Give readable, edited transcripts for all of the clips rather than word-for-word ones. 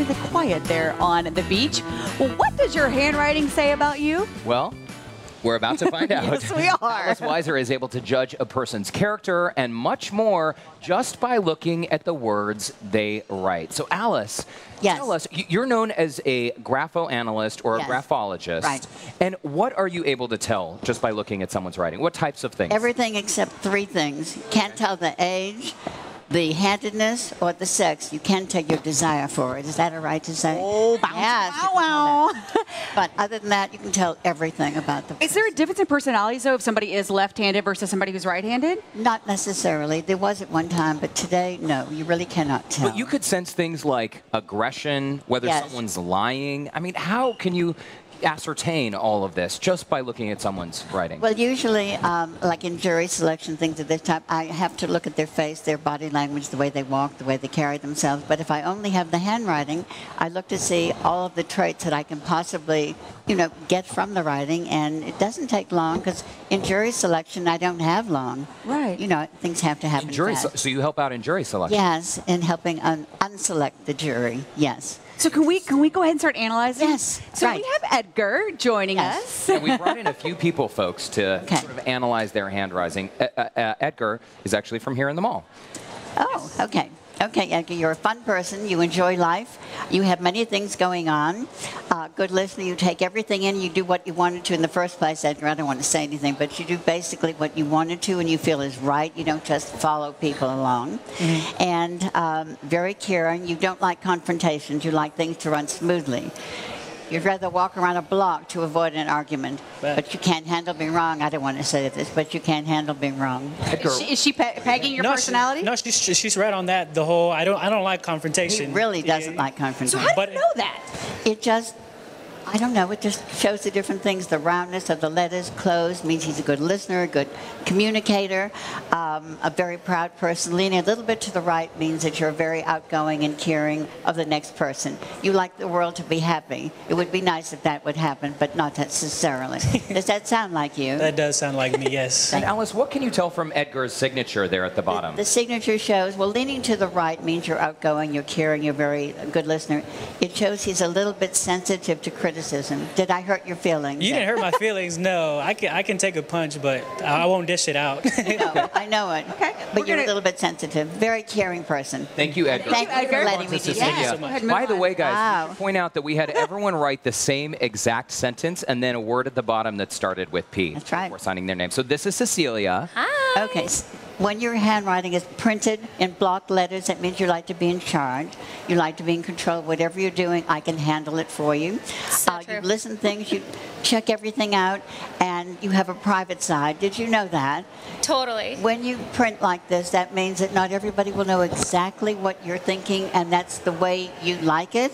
kind of quiet there on the beach. Well, what does your handwriting say about you? Well, we're about to find out. Yes, we are. Alice Weiser is able to judge a person's character and much more just by looking at the words they write. So, Alice, yes. tell us, you're known as a graphoanalyst or a yes. graphologist. Right. And what are you able to tell just by looking at someone's writing? What types of things? Everything except 3 things. You can't tell the age, the handedness, or the sex. You can tell your desire for it. Is that all right to say? Oh, yes. wow. But other than that, you can tell everything about the. Is there a difference in personalities, though, if somebody is left-handed versus somebody who's right-handed? Not necessarily. There was at one time, but today, no. You really cannot tell. But you could sense things like aggression, whether Yes. someone's lying. I mean, how can you ascertain all of this just by looking at someone's writing? Well, usually, like in jury selection, things of this type, I have to look at their face, their body language, the way they walk, the way they carry themselves. But if I only have the handwriting, I look to see all of the traits that I can possibly, get from the writing. And it doesn't take long, because in jury selection, I don't have long. Right. Things have to happen fast. So you help out in jury selection? Yes, in helping unselect the jury, yes. So can we go ahead and start analyzing? Yes, So right. we have Edgar joining Yes. us. Yeah, we brought in a few people, folks, to Okay. sort of analyze their handwriting. Edgar is actually from here in the mall. Oh, okay. Okay, Edgar, you're a fun person. You enjoy life. You have many things going on. Good listener. You take everything in. You do what you wanted to in the first place, Edgar. I don't want to say anything, but you do basically what you wanted to and you feel is right. You don't just follow people along. Mm-hmm. And very caring. You don't like confrontations. You like things to run smoothly. You'd rather walk around a block to avoid an argument. But you can't handle being wrong. I don't want to say this, but you can't handle being wrong. Edgar, Is she pegging your personality? She's right on that. The whole I don't like confrontation. He really doesn't like confrontation. So how do you know that? It just, I don't know, it just shows the different things. The roundness of the letters, closed, means he's a good listener, a good communicator, a very proud person. Leaning a little bit to the right means that you're very outgoing and caring of the next person. You like the world to be happy. It would be nice if that would happen, but not necessarily. Does that sound like you? That does sound like me, yes. and Alice, what can you tell from Edgar's signature there at the bottom? The signature shows, well, leaning to the right means you're outgoing, you're caring, you're very a good listener. It shows he's a little bit sensitive to criticism. Did I hurt your feelings? You didn't hurt my feelings, no. I can take a punch, but I won't dish it out. I know it. Okay. But you're a little bit sensitive. Very caring person. Thank you, Edgar. Thank you for Edgar. letting me do Cecilia. that. so much. By the way, guys, Wow. we should point out that we had everyone write the same exact sentence and then a word at the bottom that started with P. That's right. Before signing their name. So this is Cecilia. Okay. When your handwriting is printed in block letters, that means you like to be in charge. You like to be in control. Whatever you're doing, I can handle it for you. You listen to things, you check everything out, and you have a private side. Did you know that? Totally. When you print like this, that means that not everybody will know exactly what you're thinking, and that's the way you like it.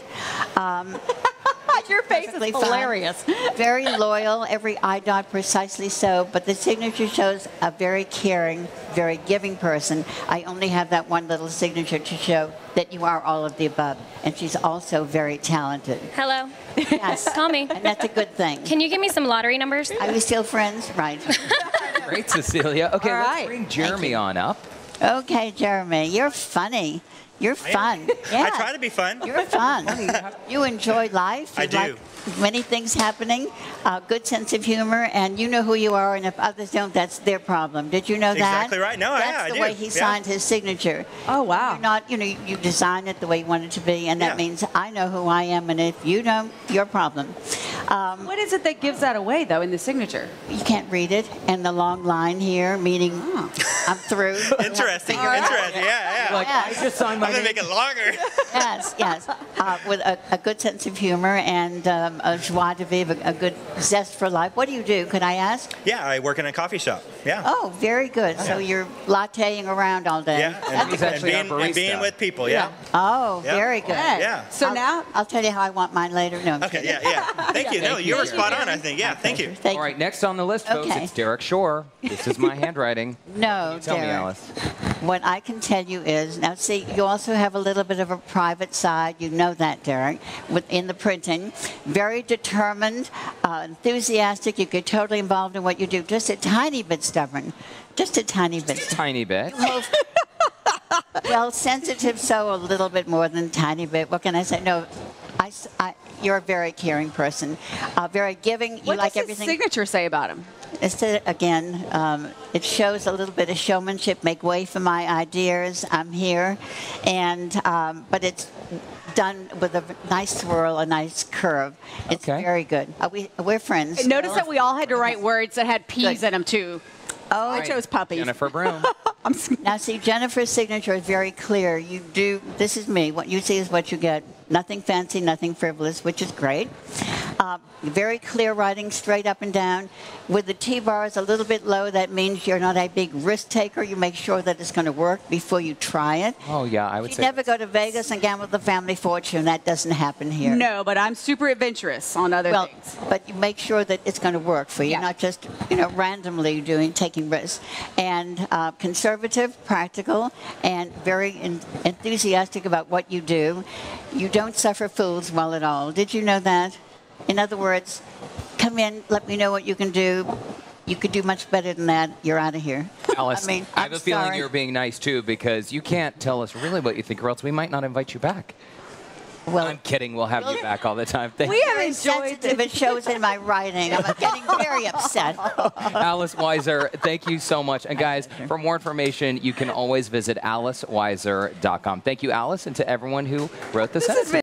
Your face is Perfectly fine. hilarious. Very loyal, every I dot precisely so, but the signature shows a very caring, very giving person. I only have that one little signature to show that you are all of the above, and she's also very talented. Hello. Yes. Call me. And that's a good thing. Can you give me some lottery numbers? Are we still friends? Right. Great, Cecilia. Okay, All let's right. bring Jeremy on up. Okay, Jeremy, you're funny. You're fun. Yeah. I try to be fun. You're fun. You enjoy life. You I do. like many things happening, good sense of humor, and you know who you are, and if others don't, that's their problem. Did you know that? Exactly right. No, that's yeah, I the do. way he Yeah. signed his signature. Oh, wow. You're not, you design it the way you want it to be, and that Yeah. means I know who I am, and if you don't, your problem. What is it that gives that away, though, in the signature? You can't read it, and the long line here, meaning I'm through. Interesting. Interesting. Yeah, yeah. Like, Yes. I just signed my I'm gonna name. make it longer. Yes, yes. With a good sense of humor and a joie de vivre, a good zest for life. What do you do? Could I ask? Yeah, I work in a coffee shop. Yeah. Oh, very good. So you're latteing around all day. Yeah, He's actually our and being barista. with people. Yeah. Oh, Yeah. very good. Yeah. So now, I'll tell you how I want mine later. No, I'm Okay. kidding. Yeah. Yeah. Thank you. No, you were spot on. I think. Yeah. Thank you. Thank All right, next on the list, folks, Okay. it's Derek Shore. This is my handwriting. No, Tell me, Derek. Alice. What I can tell you is, now see, you also have a little bit of a private side. You know that, Derek, within the printing. Very determined, enthusiastic. You get totally involved in what you do. Just a tiny bit stubborn. Just a tiny bit. Tiny bit. Well, sensitive, so a little bit more than a tiny bit. What can I say? No, you're a very caring person, very giving. You What like does everything. his signature say about him? Again, it shows a little bit of showmanship. Make way for my ideas. I'm here, and but it's done with a nice swirl, a nice curve. It's Okay. very good. We're friends. Notice that we all had to write words that had P's Good. in them too. Oh, I chose puppies. Jennifer Broom. now see, Jennifer's signature is very clear. You do. This is me. What you see is what you get. Nothing fancy, nothing frivolous, which is great. Very clear writing, straight up and down. With the T-bars a little bit low, that means you're not a big risk taker. You make sure that it's going to work before you try it. Oh, yeah, I would You say. never go to Vegas and gamble the family fortune. That doesn't happen here. No, but I'm super adventurous on other Well, things. but you make sure that it's going to work for you, Yeah. not just randomly taking risks. And conservative, practical, and very enthusiastic about what you do. You don't suffer fools well at all. Did you know that? In other words, come in, let me know what you can do. You could do much better than that. You're out of here. Alice, I I have I'm a feeling sorry. you're being nice too, because you can't tell us really what you think, or else we might not invite you back. Well, I'm kidding. We'll have you back all the time. Thank We you. have very enjoyed sensitive. It shows in my writing. I'm getting very upset. Alice Weiser, thank you so much. And guys, for more information, you can always visit aliceweiser.com. Thank you, Alice, and to everyone who wrote this.